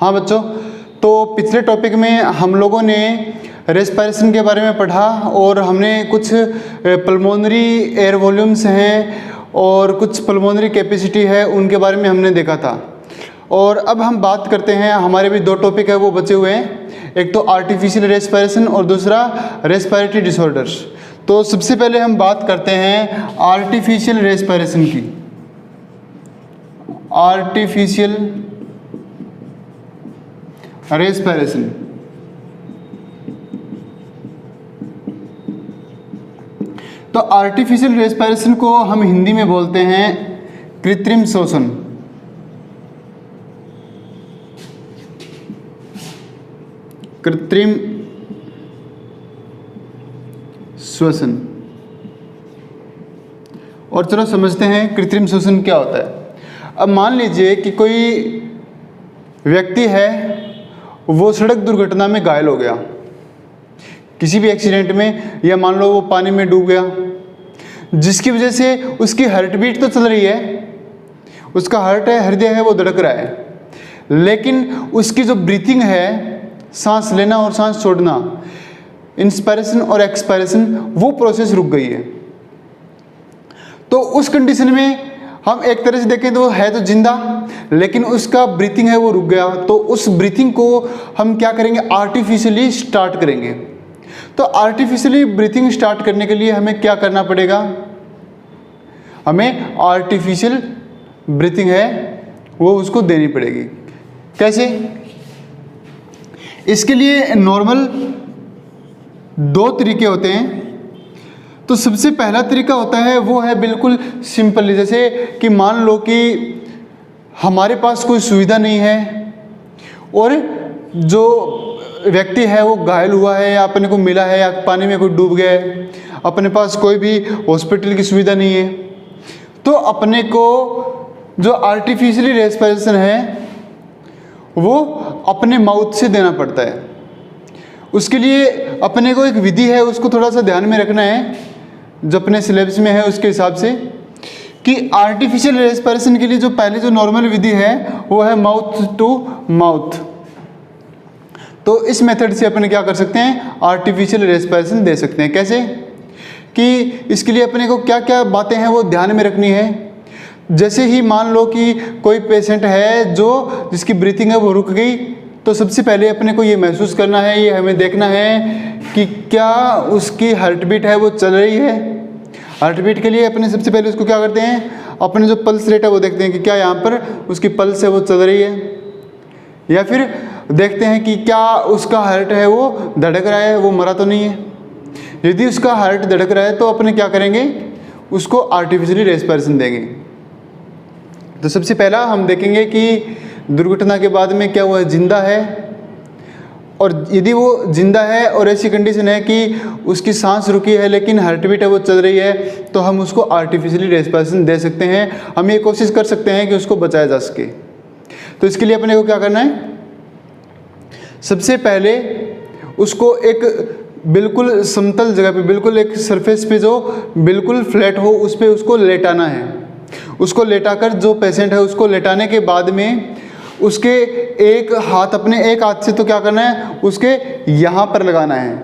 हाँ बच्चों, तो पिछले टॉपिक में हम लोगों ने रेस्पिरेशन के बारे में पढ़ा और हमने कुछ पल्मोनरी एयर वॉल्यूम्स हैं और कुछ पल्मोनरी कैपेसिटी है उनके बारे में हमने देखा था। और अब हम बात करते हैं, हमारे भी दो टॉपिक है वो बचे हुए हैं, एक तो आर्टिफिशियल रेस्पिरेशन और दूसरा रेस्पिरेटरी डिसऑर्डर्स। तो सबसे पहले हम बात करते हैं आर्टिफिशियल रेस्पिरेशन की। आर्टिफिशियल रेस्पिरेशन तो आर्टिफिशियल रेस्पिरेशन को हम हिंदी में बोलते हैं कृत्रिम श्वसन। कृत्रिम श्वसन। और चलो समझते हैं कृत्रिम श्वसन क्या होता है। अब मान लीजिए कि कोई व्यक्ति है, वो सड़क दुर्घटना में घायल हो गया किसी भी एक्सीडेंट में, या मान लो वो पानी में डूब गया, जिसकी वजह से उसकी हार्ट बीट तो चल रही है, उसका हार्ट है, हृदय है, वो धड़क रहा है, लेकिन उसकी जो ब्रीथिंग है, सांस लेना और सांस छोड़ना, इंस्पायरेशन और एक्सपायरेशन, वो प्रोसेस रुक गई है। तो उस कंडीशन में हम एक तरह से देखें तो है तो जिंदा, लेकिन उसका ब्रीथिंग है वो रुक गया। तो उस ब्रीथिंग को हम क्या करेंगे, आर्टिफिशियली स्टार्ट करेंगे। तो आर्टिफिशियली ब्रीथिंग स्टार्ट करने के लिए हमें क्या करना पड़ेगा, हमें आर्टिफिशियल ब्रीथिंग है वो उसको देनी पड़ेगी। कैसे? इसके लिए नॉर्मल दो तरीके होते हैं। तो सबसे पहला तरीका होता है वो है बिल्कुल सिंपल, जैसे कि मान लो कि हमारे पास कोई सुविधा नहीं है और जो व्यक्ति है वो घायल हुआ है, या अपने को मिला है, या पानी में कोई डूब गया है, अपने पास कोई भी हॉस्पिटल की सुविधा नहीं है, तो अपने को जो आर्टिफिशियली रेस्पिरेशन है वो अपने माउथ से देना पड़ता है। उसके लिए अपने को एक विधि है, उसको थोड़ा सा ध्यान में रखना है, जो अपने सिलेबस में है उसके हिसाब से, कि आर्टिफिशियल रेस्पिरेशन के लिए जो पहले जो नॉर्मल विधि है वो है माउथ टू माउथ। तो इस मेथड से अपन क्या कर सकते हैं, आर्टिफिशियल रेस्पिरेशन दे सकते हैं। कैसे? कि इसके लिए अपने को क्या क्या बातें हैं वो ध्यान में रखनी है। जैसे ही मान लो कि कोई पेशेंट है जिसकी ब्रीथिंग है वो रुक गई, तो सबसे पहले अपने को ये महसूस करना है, ये हमें देखना है कि क्या उसकी हार्ट बीट है वो चल रही है। हार्ट बीट के लिए अपने सबसे पहले उसको क्या करते हैं, अपने जो पल्स रेट है वो देखते हैं कि क्या यहाँ पर उसकी पल्स है वो चल रही है, या फिर देखते हैं कि क्या उसका हार्ट है वो धड़क रहा है, वो मरा तो नहीं है। यदि उसका हार्ट धड़क रहा है तो अपने क्या करेंगे, उसको आर्टिफिशियली रेस्पिरेशन देंगे। तो सबसे पहला हम देखेंगे कि दुर्घटना के बाद में क्या वो जिंदा है, और यदि वो जिंदा है और ऐसी कंडीशन है कि उसकी सांस रुकी है लेकिन हार्ट बीट है वो चल रही है, तो हम उसको आर्टिफिशियली रेस्पिरेशन दे सकते हैं। हम ये कोशिश कर सकते हैं कि उसको बचाया जा सके। तो इसके लिए अपने को क्या करना है, सबसे पहले उसको एक बिल्कुल समतल जगह पे, बिल्कुल एक सरफेस पे जो बिल्कुल फ्लैट हो, उस पे उसको लेटाना है। उसको लेटाकर, जो पेशेंट है उसको लेटाने के बाद में उसके एक हाथ, अपने एक हाथ से तो क्या करना है, उसके यहाँ पर लगाना है,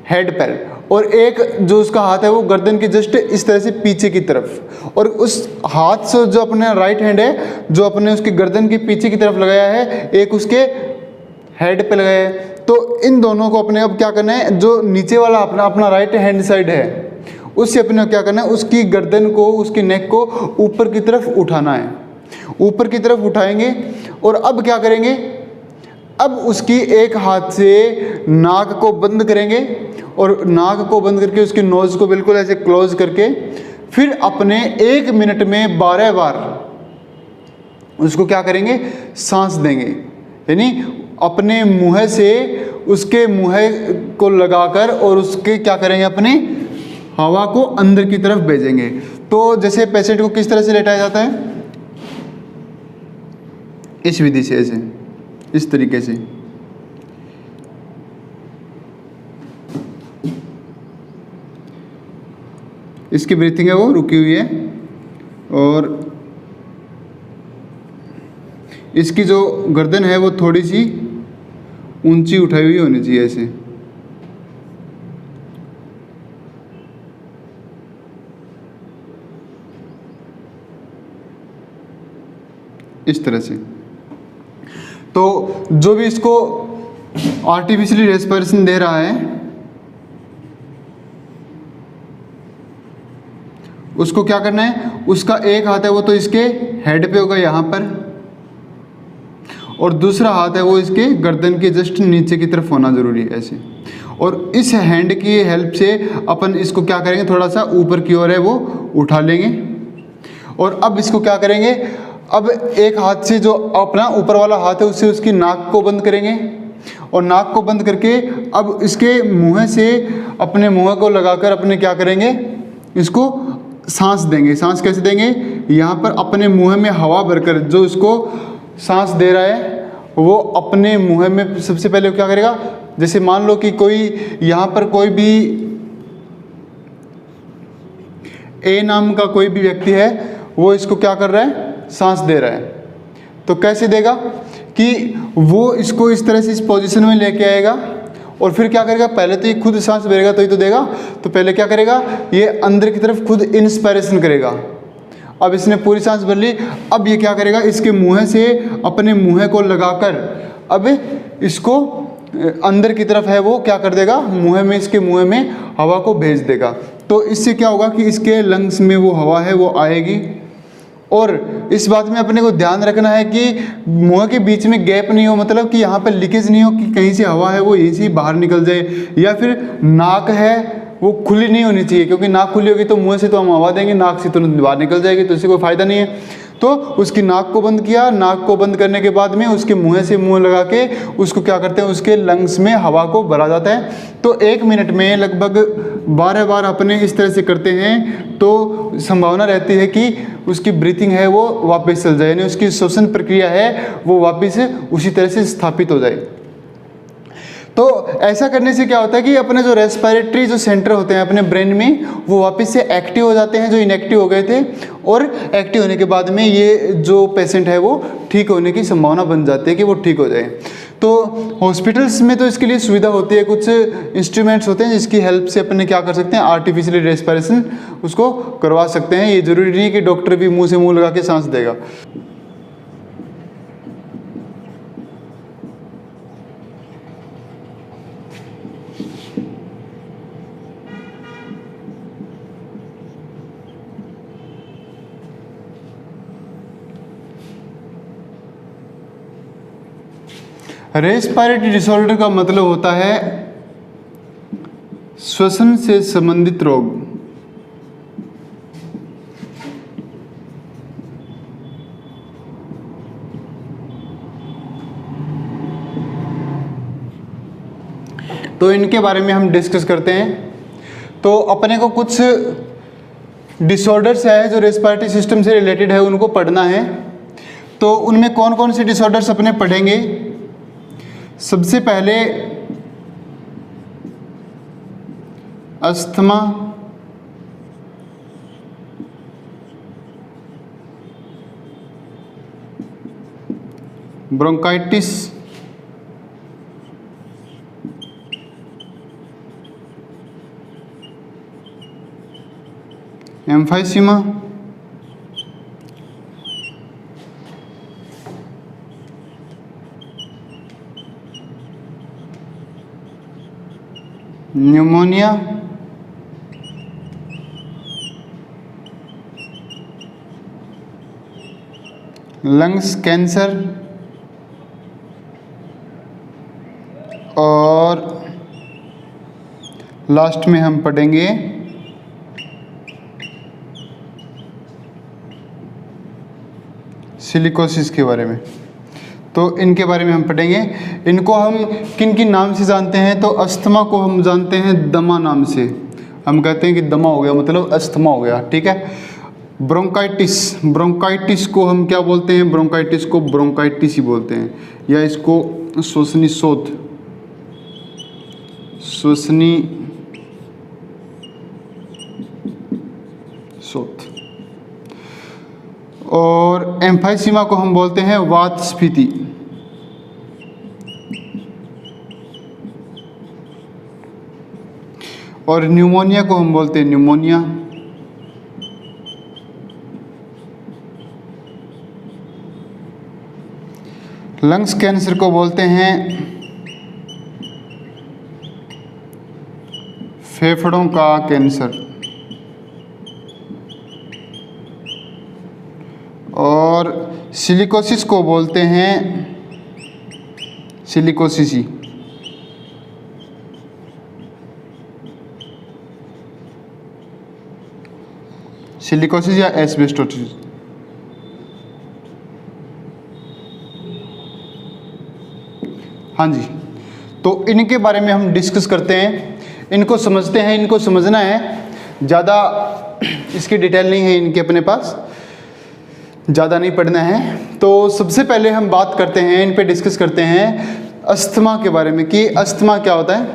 हेड पर, और एक जो उसका हाथ है वो गर्दन की जस्ट इस तरह से पीछे की तरफ, और उस हाथ से जो अपने राइट हैंड है जो अपने उसकी गर्दन के पीछे की तरफ लगाया है, एक उसके हेड पे लगाया है। तो इन दोनों को अपने अब क्या करना है, जो नीचे वाला अपना राइट हैंड साइड है उससे अपने क्या करना है, उसकी गर्दन को, उसकी नेक को ऊपर की तरफ उठाना है। ऊपर की तरफ उठाएंगे और अब क्या करेंगे, अब उसकी एक हाथ से नाक को बंद करेंगे, और नाक को बंद करके उसकी नोज को बिल्कुल ऐसे क्लोज करके फिर अपने 1 मिनट में 12 बार उसको क्या करेंगे, सांस देंगे। यानी अपने मुंह से उसके मुंह को लगाकर और उसके क्या करेंगे, अपने हवा को अंदर की तरफ भेजेंगे। तो जैसे पेशेंट को किस तरह से लेटाया जाता है, इस विधि से, ऐसे इस तरीके से। इसकी ब्रीथिंग है वो रुकी हुई है, और इसकी जो गर्दन है वो थोड़ी सी ऊंची उठाई हुई होनी चाहिए, ऐसे। इस तरह से। तो जो भी इसको आर्टिफिशियली रेस्पिरेशन दे रहा है उसको क्या करना है, उसका एक हाथ है वो तो इसके हेड पे होगा यहाँ पर, और दूसरा हाथ है वो इसके गर्दन के जस्ट नीचे की तरफ होना ज़रूरी है, ऐसे। और इस हैंड की हेल्प से अपन इसको क्या करेंगे, थोड़ा सा ऊपर की ओर है वो उठा लेंगे। और अब इसको क्या करेंगे, अब एक हाथ से जो अपना ऊपर वाला हाथ है उससे उसकी नाक को बंद करेंगे, और नाक को बंद करके अब इसके मुंह से अपने मुंह को लगाकर अपने क्या करेंगे, इसको सांस देंगे। सांस कैसे देंगे, यहाँ पर अपने मुंह में हवा भरकर जो इसको सांस दे रहा है वो अपने मुंह में सबसे पहले क्या करेगा, जैसे मान लो कि कोई यहाँ पर कोई भी ए नाम का कोई भी व्यक्ति है, वो इसको क्या कर रहा है, सांस दे रहा है। तो कैसे देगा कि वो इसको इस तरह से इस पोजीशन में लेके आएगा, और फिर क्या करेगा, पहले तो ये खुद सांस भरेगा तो ही तो देगा। तो पहले क्या करेगा, ये अंदर की तरफ खुद इंस्पायरेशन करेगा। अब इसने पूरी सांस भर ली, अब ये क्या करेगा, इसके मुंह से अपने मुंह को लगाकर अब इसको अंदर की तरफ है वो क्या कर देगा, मुंह में, इसके मुंह में हवा को भेज देगा। तो इससे क्या होगा कि इसके लंग्स में वो हवा है वो आएगी। और इस बात में अपने को ध्यान रखना है कि मुंह के बीच में गैप नहीं हो, मतलब कि यहाँ पर लीकेज नहीं हो कि कहीं से हवा है वो यहीं से बाहर निकल जाए, या फिर नाक है वो खुली नहीं होनी चाहिए, क्योंकि नाक खुली होगी तो मुंह से तो हम हवा देंगे, नाक से तुरंत बाहर निकल जाएगी, तो इससे कोई फ़ायदा नहीं है। तो उसकी नाक को बंद किया, नाक को बंद करने के बाद में उसके मुंह से मुंह लगा के उसको क्या करते हैं, उसके लंग्स में हवा को भरा जाता है। तो 1 मिनट में लगभग 12 बार अपने इस तरह से करते हैं तो संभावना रहती है कि उसकी ब्रीथिंग है वो वापस चल जाए, यानी उसकी श्वसन प्रक्रिया है वो वापस उसी तरह से स्थापित हो जाए। तो ऐसा करने से क्या होता है कि अपने जो रेस्पिरेटरी जो सेंटर होते हैं अपने ब्रेन में वो वापस से एक्टिव हो जाते हैं, जो इनएक्टिव हो गए थे, और एक्टिव होने के बाद में ये जो पेशेंट है वो ठीक होने की संभावना बन जाती है कि वो ठीक हो जाए। तो हॉस्पिटल्स में तो इसके लिए सुविधा होती है, कुछ इंस्ट्रूमेंट्स होते हैं जिसकी हेल्प से अपने क्या कर सकते हैं, आर्टिफिशियल रेस्पिरेशन उसको करवा सकते हैं। ये ज़रूरी नहीं कि डॉक्टर भी मुँह से मुँह लगा के सांस देगा। रेस्पिरेटरी डिसऑर्डर का मतलब होता है श्वसन से संबंधित रोग। तो इनके बारे में हम डिस्कस करते हैं। तो अपने को कुछ डिसऑर्डर्स है जो रेस्पिरेटरी सिस्टम से रिलेटेड है उनको पढ़ना है। तो उनमें कौन कौन से डिसऑर्डर्स अपने पढ़ेंगे। सबसे पहले asthma, bronchitis, emphysema, pneumonia, lungs cancer, और लास्ट में हम पढ़ेंगे सिलिकोसिस के बारे में। तो इनके बारे में हम पढ़ेंगे। इनको हम किन किन नाम से जानते हैं। तो अस्थमा को हम जानते हैं दमा नाम से, हम कहते हैं कि दमा हो गया मतलब अस्थमा हो गया, ठीक है। ब्रोंकाइटिस, ब्रोंकाइटिस को हम क्या बोलते हैं, ब्रोंकाइटिस को ब्रोंकाइटिस ही बोलते हैं, या इसको श्वसनी शोथ, श्वसनी शोथ। और एम्फाइसीमा को हम बोलते हैं वात स्फीति। और न्यूमोनिया को हम बोलते हैं न्यूमोनिया। लंग्स कैंसर को बोलते हैं फेफड़ों का कैंसर। और सिलिकोसिस को बोलते हैं सिलिकोसिस। सिलिकोसिस या एस्बेस्टोसिस। हाँ जी, तो इनके बारे में हम डिस्कस करते हैं, इनको समझते हैं। इनको समझना है, ज़्यादा इसकी डिटेल नहीं है इनके अपने पास, ज़्यादा नहीं पढ़ना है। तो सबसे पहले हम बात करते हैं, इन पे डिस्कस करते हैं अस्थमा के बारे में कि अस्थमा क्या होता है।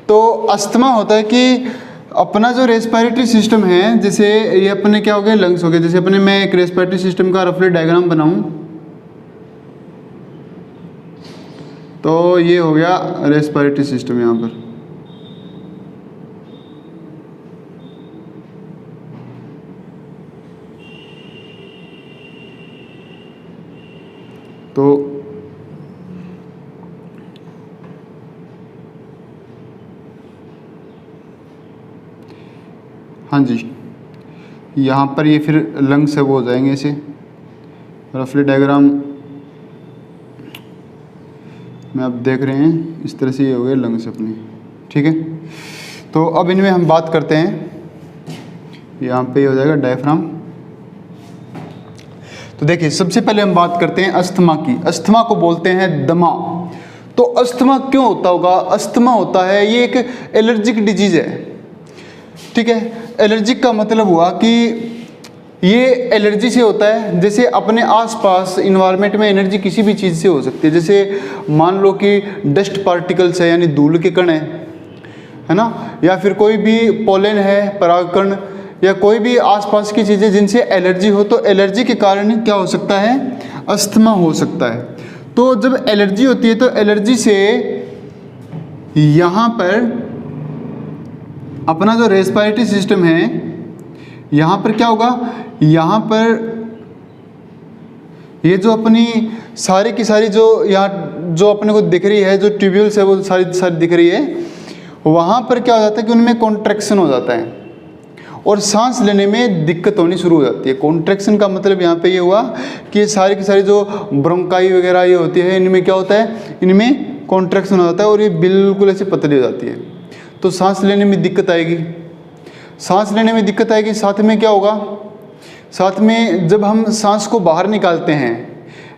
तो अस्थमा होता है कि अपना जो रेस्पिरेटरी सिस्टम है, जैसे ये अपने क्या हो गए लंग्स हो गए, जैसे अपने मैं एक रेस्पिरेटरी सिस्टम का रफली डायग्राम बनाऊं तो ये हो गया रेस्पिरेटरी सिस्टम यहाँ पर। तो हाँ जी, यहाँ पर ये फिर लंग्स है वो हो जाएंगे ऐसे रफली डायग्राम में आप देख रहे हैं, इस तरह से ये हो गए लंग्स अपने, ठीक है। तो अब इनमें हम बात करते हैं, यहाँ पे ये हो जाएगा डायफ्राम। तो देखिए सबसे पहले हम बात करते हैं अस्थमा की। अस्थमा को बोलते हैं दमा। तो अस्थमा क्यों होता होगा? अस्थमा होता है, ये एक एलर्जिक डिजीज है, ठीक है। एलर्जिक का मतलब हुआ कि ये एलर्जी से होता है, जैसे अपने आसपास इन्वायरमेंट में एनर्जी किसी भी चीज़ से हो सकती है। जैसे मान लो कि डस्ट पार्टिकल्स है, यानी धूल के कण है ना, या फिर कोई भी पोलन है, परागकण, या कोई भी आसपास की चीज़ें जिनसे एलर्जी हो, तो एलर्जी के कारण क्या हो सकता है? अस्थमा हो सकता है। तो जब एलर्जी होती है तो एलर्जी से यहाँ पर अपना जो रेस्पिरेटरी सिस्टम है, यहाँ पर क्या होगा? यहाँ पर ये जो अपनी सारी की सारी जो यहाँ जो अपने को दिख रही है, जो ट्यूब्यूल्स है वो सारी दिख रही है, वहाँ पर क्या हो जाता है कि उनमें कॉन्ट्रैक्शन हो जाता है और सांस लेने में दिक्कत होनी शुरू हो जाती है। कॉन्ट्रैक्शन का मतलब यहाँ पे ये हुआ कि सारी की सारी जो ब्रोंकाई वगैरह ये होती है, इनमें क्या होता है? इनमें कॉन्ट्रैक्शन हो जाता है और ये बिल्कुल ऐसे पतली हो जाती है, तो सांस लेने में दिक्कत आएगी। सांस लेने में दिक्कत आएगी, साथ में क्या होगा? साथ में जब हम सांस को बाहर निकालते हैं,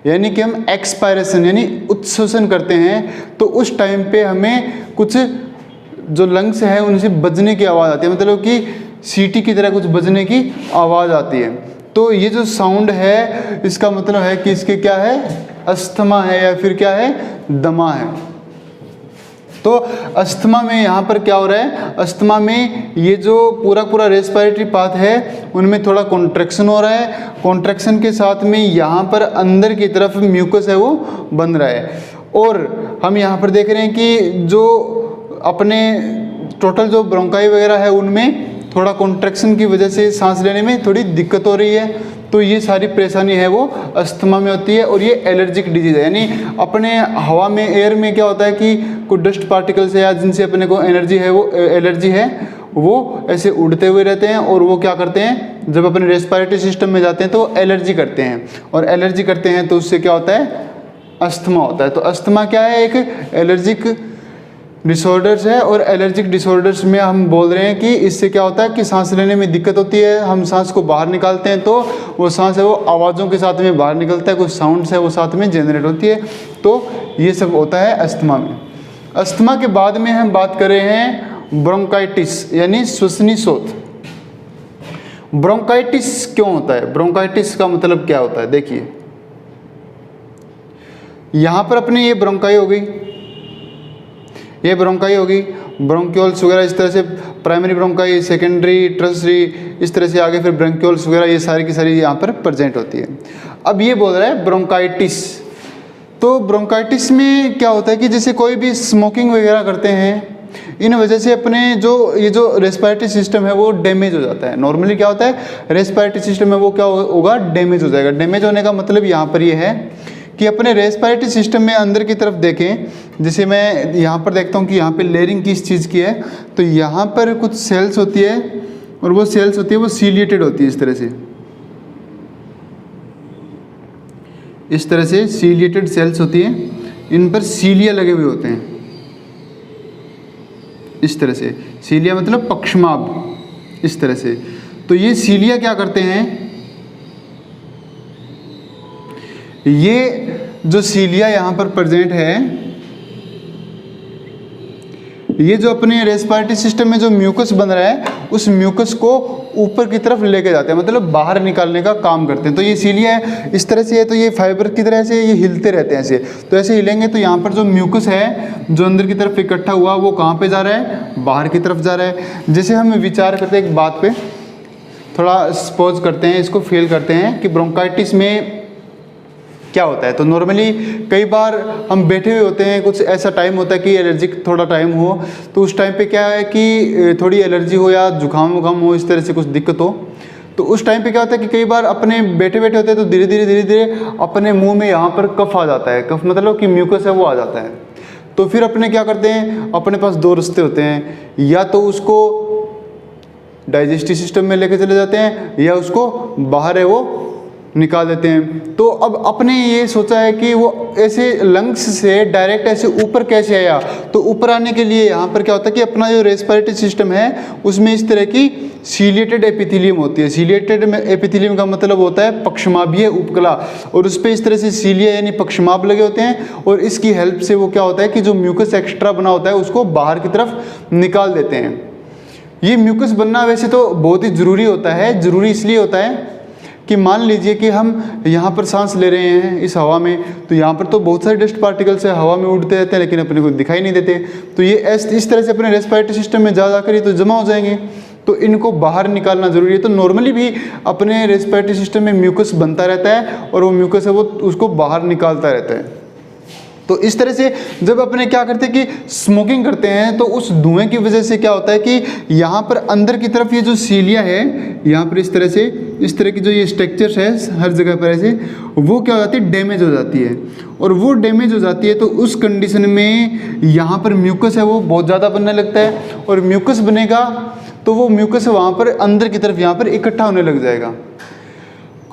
यानी कि हम एक्सपायरेशन यानी उत्सर्जन करते हैं, तो उस टाइम पे हमें कुछ जो लंग्स हैं उनसे बजने की आवाज़ आती है, मतलब कि सीटी की तरह कुछ बजने की आवाज़ आती है। तो ये जो साउंड है इसका मतलब है कि इसके क्या है? अस्थमा है या फिर क्या है? दमा है। तो अस्थमा में यहाँ पर क्या हो रहा है? अस्थमा में ये जो पूरा रेस्पिरेटरी पाथ है उनमें थोड़ा कॉन्ट्रैक्शन हो रहा है। कॉन्ट्रैक्शन के साथ में यहाँ पर अंदर की तरफ म्यूकस है वो बन रहा है। और हम यहाँ पर देख रहे हैं कि जो अपने टोटल जो ब्रोंकाई वगैरह है उनमें थोड़ा कॉन्ट्रैक्शन की वजह से सांस लेने में थोड़ी दिक्कत हो रही है। तो ये सारी परेशानी है वो अस्थमा में होती है और ये एलर्जिक डिजीज़ है। यानी अपने हवा में, एयर में क्या होता है कि कुछ डस्ट पार्टिकल्स है या जिनसे अपने को एनर्जी है, वो एलर्जी है, वो ऐसे उड़ते हुए रहते हैं और वो क्या करते हैं? जब अपने रेस्पिरेटरी सिस्टम में जाते हैं तो एलर्जी करते हैं, और एलर्जी करते हैं तो उससे क्या होता है? अस्थमा होता है। तो अस्थमा क्या है? एक एलर्जिक डिसऑर्डर्स है, और एलर्जिक डिसऑर्डर्स में हम बोल रहे हैं कि इससे क्या होता है कि सांस लेने में दिक्कत होती है। हम सांस को बाहर निकालते हैं तो वो सांस है वो आवाज़ों के साथ में बाहर निकलता है, कुछ साउंड्स है वो साथ में जनरेट होती है। तो ये सब होता है अस्थमा में। अस्थमा के बाद में हम बात कर रहे हैं ब्रोंकाइटिस यानी श्वसनी शोथ। ब्रोंकाइटिस क्यों होता है? ब्रोंकाइटिस का मतलब क्या होता है? देखिए यहाँ पर अपनी ये ब्रोंकाई हो गई, ये ब्रोंकाई होगी, ब्रोंक्यूल्स वगैरह इस तरह से, प्राइमरी ब्रोंकाई, सेकेंडरी, टर्शियरी, इस तरह से आगे फिर ब्रोंक्यूल्स वगैरह, ये सारी की सारी यहाँ पर प्रेजेंट होती है। अब ये बोल रहा है ब्रोंकाइटिस। तो ब्रोंकाइटिस में क्या होता है कि जैसे कोई भी स्मोकिंग वगैरह करते हैं, इन वजह से अपने ये जो रेस्पिरेटरी सिस्टम है वो डैमेज हो जाता है। नॉर्मली क्या होता है, रेस्पिरेटरी सिस्टम है वो क्या होगा, डैमेज हो जाएगा। डैमेज होने का मतलब यहाँ पर ये है कि अपने रेस्पिरेटरी सिस्टम में अंदर की तरफ देखें, जैसे मैं यहाँ पर देखता हूँ कि यहाँ पे लेयरिंग किस चीज़ की है, तो यहाँ पर कुछ सेल्स होती है और वो सेल्स होती है वो सीलिएटेड होती है, इस तरह से सीलिएटेड सेल्स होती हैं, इन पर सीलिया लगे हुए होते हैं, इस तरह से। सीलिया मतलब पक्षमाभ, इस तरह से। तो ये सीलिया क्या करते हैं, ये जो सीलिया यहाँ पर प्रेजेंट है, ये जो अपने रेस्पिरेटरी सिस्टम में जो म्यूकस बन रहा है, उस म्यूकस को ऊपर की तरफ लेके जाते हैं, मतलब बाहर निकालने का काम करते हैं। तो ये सीलिया है, इस तरह से है, तो ये फाइबर की तरह से ये हिलते रहते हैं ऐसे। तो ऐसे हिलेंगे तो यहाँ पर जो म्यूकस है जो अंदर की तरफ इकट्ठा हुआ, वो कहाँ पे जा रहा है, बाहर की तरफ जा रहा है। जैसे हम विचार करते हैं एक बात पे, थोड़ा सपोज करते हैं, इसको फील करते हैं कि ब्रोंकाइटिस में क्या होता है। तो नॉर्मली कई बार हम बैठे हुए होते हैं, कुछ ऐसा टाइम होता है कि एलर्जिक थोड़ा टाइम हो, तो उस टाइम पे क्या है कि थोड़ी एलर्जी हो या जुकाम वुकाम हो, इस तरह से कुछ दिक्कत हो, तो उस टाइम पे क्या होता है कि कई बार अपने बैठे बैठे होते हैं तो धीरे धीरे अपने मुंह में यहाँ पर कफ आ जाता है। कफ मतलब कि म्यूकस है वो आ जाता है। तो फिर अपने क्या करते हैं, अपने पास दो रास्ते होते हैं, या तो उसको डाइजेस्टिव सिस्टम में लेके चले जाते हैं या उसको बाहर है वो निकाल देते हैं। तो अब अपने ये सोचा है कि वो ऐसे लंग्स से डायरेक्ट ऐसे ऊपर कैसे आया, तो ऊपर आने के लिए यहाँ पर क्या होता है कि अपना जो रेस्पिरेटरी सिस्टम है उसमें इस तरह की सीलिएटेड एपिथेलियम होती है। सीलिएटेड एपिथेलियम का मतलब होता है पक्षमाभीय उपकला, और उस पर इस तरह से सीलिया यानी पक्षमाभ लगे होते हैं, और इसकी हेल्प से वो क्या होता है कि जो म्यूकस एक्स्ट्रा बना होता है उसको बाहर की तरफ निकाल देते हैं। ये म्यूकस बनना वैसे तो बहुत ही ज़रूरी होता है। ज़रूरी इसलिए होता है कि मान लीजिए कि हम यहाँ पर सांस ले रहे हैं इस हवा में, तो यहाँ पर तो बहुत सारे डस्ट पार्टिकल्स है, हवा में उड़ते रहते हैं, लेकिन अपने को दिखाई नहीं देते। तो ये इस तरह से अपने रेस्पिरेटरी सिस्टम में जा जाकर ये तो जमा हो जाएंगे, तो इनको बाहर निकालना ज़रूरी है। तो नॉर्मली भी अपने रेस्पिरेटरी सिस्टम में म्यूकस बनता रहता है, और वो म्यूकस है वो उसको बाहर निकालता रहता है। तो इस तरह से जब अपने क्या करते हैं कि स्मोकिंग करते हैं, तो उस धुएं की वजह से क्या होता है कि यहाँ पर अंदर की तरफ ये जो सीलिया है, यहाँ पर इस तरह की जो ये स्ट्रक्चर्स है हर जगह पर ऐसे, वो क्या हो जाती है, डैमेज हो जाती है। और वो डैमेज हो जाती है तो उस कंडीशन में यहाँ पर म्यूकस है वो बहुत ज़्यादा बनने लगता है, और म्यूकस बनेगा तो वो म्यूकस वहाँ पर अंदर की तरफ यहाँ पर इकट्ठा होने लग जाएगा।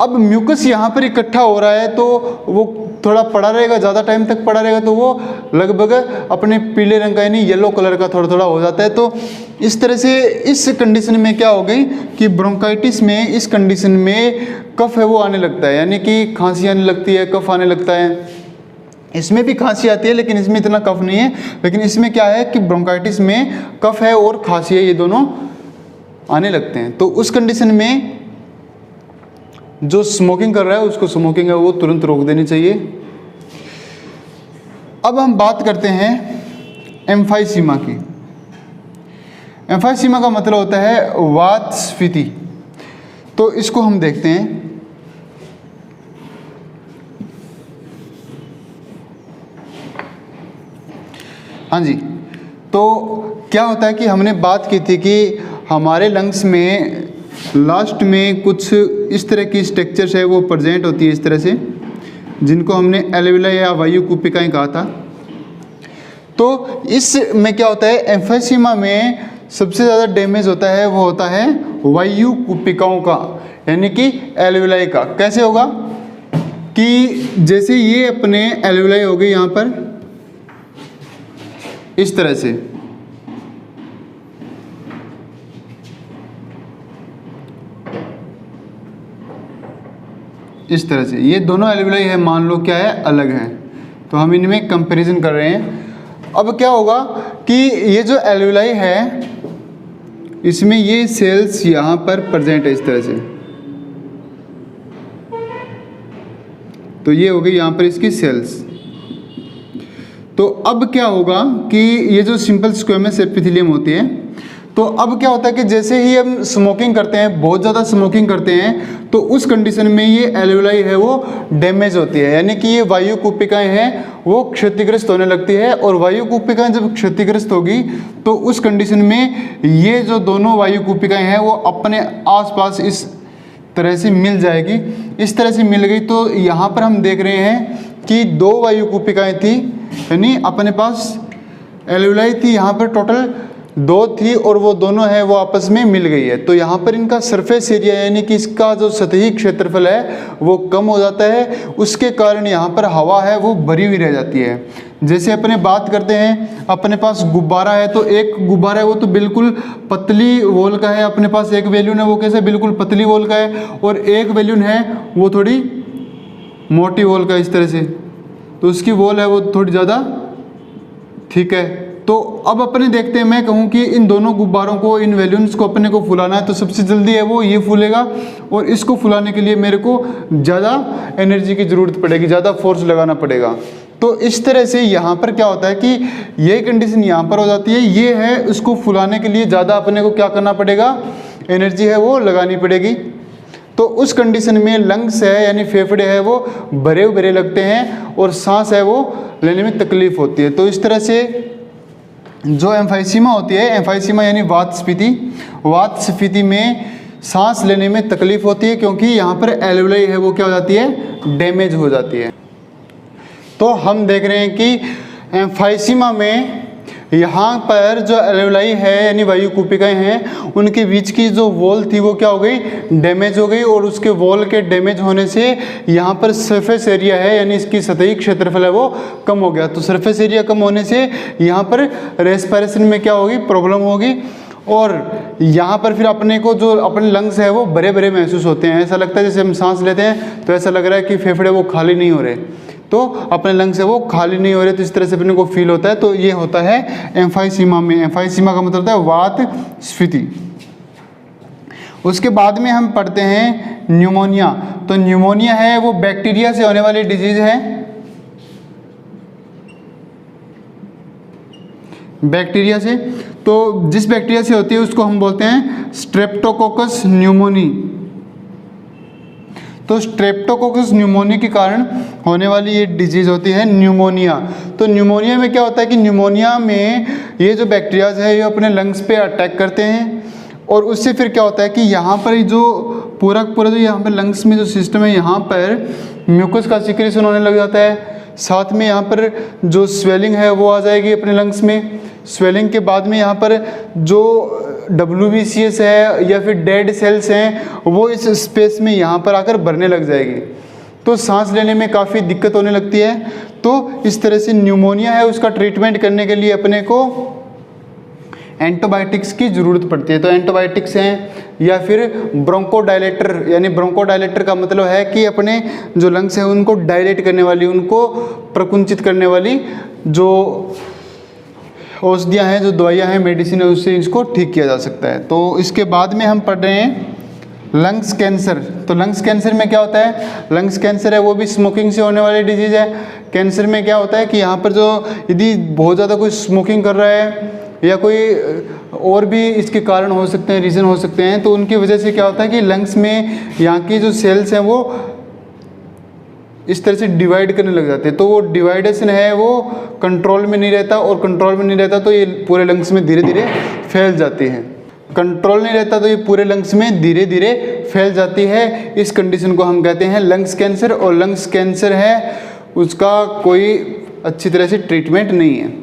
अब म्यूकस यहाँ पर इकट्ठा हो रहा है तो वो थोड़ा पड़ा रहेगा, ज़्यादा टाइम तक पड़ा रहेगा, तो वो लगभग अपने पीले रंग का यानी येलो कलर का थोड़ा थोड़ा हो जाता है। तो इस तरह से इस कंडीशन में क्या हो गई कि ब्रोंकाइटिस में इस कंडीशन में कफ है वो आने लगता है, यानी कि खांसी आने लगती है, कफ आने लगता है। इसमें भी खांसी आती है लेकिन इसमें इतना कफ नहीं है, लेकिन इसमें क्या है कि ब्रोंकाइटिस में कफ है और खांसी है, ये दोनों आने लगते हैं। तो उस कंडीशन में जो स्मोकिंग कर रहा है उसको स्मोकिंग है वो तुरंत रोक देनी चाहिए। अब हम बात करते हैं एम्फाइसीमा की। एम्फाइसीमा का मतलब होता है वात स्फीति। तो इसको हम देखते हैं। हाँ जी, तो क्या होता है कि हमने बात की थी कि हमारे लंग्स में लास्ट में कुछ इस तरह की स्ट्रक्चर्स है वो प्रेजेंट होती है इस तरह से, जिनको हमने एल्वेलाई या वायु कूपिकाएं कहा था। तो इसमें क्या होता है, एम्फाइसीमा में सबसे ज़्यादा डैमेज होता है वो होता है वायु कूपिकाओं का, यानी कि एल्वेलाई का। कैसे होगा कि जैसे ये अपने एल्वेलाई हो गई यहाँ पर इस तरह से, इस तरह से ये दोनों एल्वेलाई है, मान लो क्या है, अलग हैं, तो हम इनमें कंपैरिजन कर रहे हैं। अब क्या होगा कि ये जो एल्वेलाई है इसमें ये सेल्स यहाँ पर प्रेजेंट है इस तरह से, तो ये हो गई यहाँ पर इसकी सेल्स। तो अब क्या होगा कि ये जो सिंपल स्क्वेमस एपिथेलियम होती है, तो अब क्या होता है कि जैसे ही हम स्मोकिंग करते हैं, बहुत ज़्यादा स्मोकिंग करते हैं, तो उस कंडीशन में ये एल्वेलाई है वो डैमेज होती है, यानी कि ये वायु कूपिकाएँ हैं वो क्षतिग्रस्त होने लगती है। और वायु कूपिकाएँ जब क्षतिग्रस्त होगी तो उस कंडीशन में ये जो दोनों वायु कूपिकाएँ हैं वो अपने आसपास इस तरह से मिल जाएगी। इस तरह से मिल गई तो यहाँ पर हम देख रहे हैं कि दो वायु कूपिकाएँ थी, यानी अपने पास एल्वेलाई थी, यहाँ पर टोटल दो थी और वो दोनों है वो आपस में मिल गई है। तो यहाँ पर इनका सरफेस एरिया यानी कि इसका जो सतही क्षेत्रफल है वो कम हो जाता है, उसके कारण यहाँ पर हवा है वो भरी हुई रह जाती है। जैसे अपने बात करते हैं, अपने पास गुब्बारा है, तो एक गुब्बारा है वो तो बिल्कुल पतली वॉल का है, अपने पास एक बैलून है वो कैसे बिल्कुल पतली वॉल का है, और एक बैलून है वो थोड़ी मोटी वॉल का, इस तरह से, तो उसकी वॉल है वो थोड़ी ज़्यादा ठीक है। तो अब अपने देखते हैं, मैं कहूँ कि इन दोनों गुब्बारों को, इन बैलून्स को अपने को फुलाना है, तो सबसे जल्दी है वो ये फूलेगा, और इसको फुलाने के लिए मेरे को ज़्यादा एनर्जी की ज़रूरत पड़ेगी, ज़्यादा फोर्स लगाना पड़ेगा। तो इस तरह से यहाँ पर क्या होता है कि ये कंडीशन यहाँ पर हो जाती है, ये है उसको फुलाने के लिए ज़्यादा अपने को क्या करना पड़ेगा, एनर्जी है वो लगानी पड़ेगी। तो उस कंडीशन में लंग्स है यानी फेफड़े है वो भरे भरे लगते हैं और सांस है वो लेने में तकलीफ होती है। तो इस तरह से जो एम्फाइसीमा होती है, एम्फाइसीमा यानी वात स्फीति, वात स्फीति में सांस लेने में तकलीफ होती है, क्योंकि यहाँ पर एल्वेलाई है वो क्या हो जाती है, डैमेज हो जाती है। तो हम देख रहे हैं कि एम्फाइसीमा में यहाँ पर जो एल्वेलाई है यानी वायु कूपिकाएँ हैं, उनके बीच की जो वॉल थी वो क्या हो गई, डैमेज हो गई, और उसके वॉल के डैमेज होने से यहाँ पर सरफेस एरिया है यानी इसकी सतही क्षेत्रफल है वो कम हो गया। तो सरफेस एरिया कम होने से यहाँ पर रेस्पिरेशन में क्या होगी, प्रॉब्लम होगी, और यहाँ पर फिर अपने को जो अपने लंग्स है वो भरे भरे महसूस होते हैं। ऐसा लगता है जैसे हम सांस लेते हैं तो ऐसा लग रहा है कि फेफड़े वो खाली नहीं हो रहे, तो अपने लंग्स है वो खाली नहीं हो रहे, तो इस तरह से अपने को फील होता है। तो ये होता है एम्फाइसीमा में। एम्फाइसीमा का मतलब होता है वात स्फीति। उसके बाद में हम पढ़ते हैं न्यूमोनिया। तो न्यूमोनिया है वो बैक्टीरिया से होने वाली डिजीज है, बैक्टीरिया से। तो जिस बैक्टीरिया से होती है उसको हम बोलते हैं स्ट्रेप्टोकोकस न्यूमोनी। तो स्ट्रेप्टोकोकस न्यूमोनी के कारण होने वाली ये डिजीज़ होती है न्यूमोनिया। तो न्यूमोनिया में क्या होता है कि न्यूमोनिया में ये जो बैक्टीरियाज है ये अपने लंग्स पे अटैक करते हैं, और उससे फिर क्या होता है कि यहाँ पर जो पूरा जो यहाँ पर लंग्स में जो सिस्टम है, यहाँ पर म्यूकस का सिक्रेशन होने लग जाता है। साथ में यहाँ पर जो स्वेलिंग है वो आ जाएगी अपने लंग्स में। स्वेलिंग के बाद में यहाँ पर जो WBCS है या फिर डेड सेल्स हैं वो इस स्पेस में यहाँ पर आकर भरने लग जाएगी, तो सांस लेने में काफ़ी दिक्कत होने लगती है। तो इस तरह से न्यूमोनिया है उसका ट्रीटमेंट करने के लिए अपने को एंटीबायोटिक्स की ज़रूरत पड़ती है। तो एंटीबायोटिक्स हैं या फिर ब्रोंकोडायलेटर, यानी ब्रोंकोडायलेटर का मतलब है कि अपने जो लंग्स हैं उनको डायलेट करने वाली, उनको प्रकुंचित करने वाली जो औषधियाँ हैं, जो दवाइयाँ हैं, मेडिसिन है, उससे इसको ठीक किया जा सकता है। तो इसके बाद में हम पढ़ रहे हैं लंग्स कैंसर। तो लंग्स कैंसर में क्या होता है, लंग्स कैंसर है वो भी स्मोकिंग से होने वाली डिजीज़ है। कैंसर में क्या होता है कि यहाँ पर जो यदि बहुत ज़्यादा कोई स्मोकिंग कर रहा है या कोई और भी इसके कारण हो सकते हैं, रीज़न हो सकते हैं, तो उनकी वजह से क्या होता है कि लंग्स में यहाँ की जो सेल्स हैं वो इस तरह से डिवाइड करने लग जाते हैं। तो वो डिवाइडेशन है वो कंट्रोल में नहीं रहता, और कंट्रोल में नहीं रहता तो ये पूरे लंग्स में धीरे धीरे फैल जाती है। कंट्रोल नहीं रहता तो ये पूरे लंग्स में धीरे धीरे फैल जाती है। इस कंडीशन को हम कहते हैं लंग्स कैंसर, और लंग्स कैंसर है उसका कोई अच्छी तरह से ट्रीटमेंट नहीं है।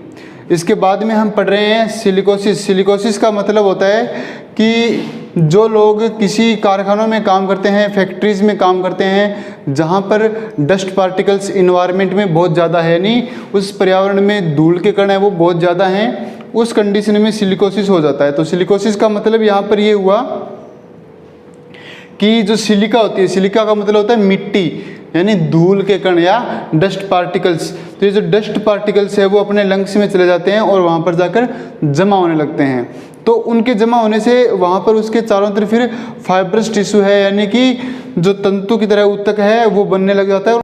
इसके बाद में हम पढ़ रहे हैं सिलिकोसिस। सिलिकोसिस का मतलब होता है कि जो लोग किसी कारखानों में काम करते हैं, फैक्ट्रीज़ में काम करते हैं, जहाँ पर डस्ट पार्टिकल्स इन्वायरमेंट में बहुत ज़्यादा है, नहीं उस पर्यावरण में धूल के कण है वो बहुत ज़्यादा हैं, उस कंडीशन में सिलिकोसिस हो जाता है। तो सिलिकोसिस का मतलब यहाँ पर ये हुआ कि जो सिलिका होती है, सिलिका का मतलब होता है मिट्टी, यानी धूल के कण या डस्ट पार्टिकल्स। तो ये जो डस्ट पार्टिकल्स है वो अपने लंग्स में चले जाते हैं और वहाँ पर जाकर जमा होने लगते हैं। तो उनके जमा होने से वहाँ पर उसके चारों तरफ फिर फाइब्रस टिश्यू है, यानी कि जो तंतु की तरह ऊतक है वो बनने लग जाता है।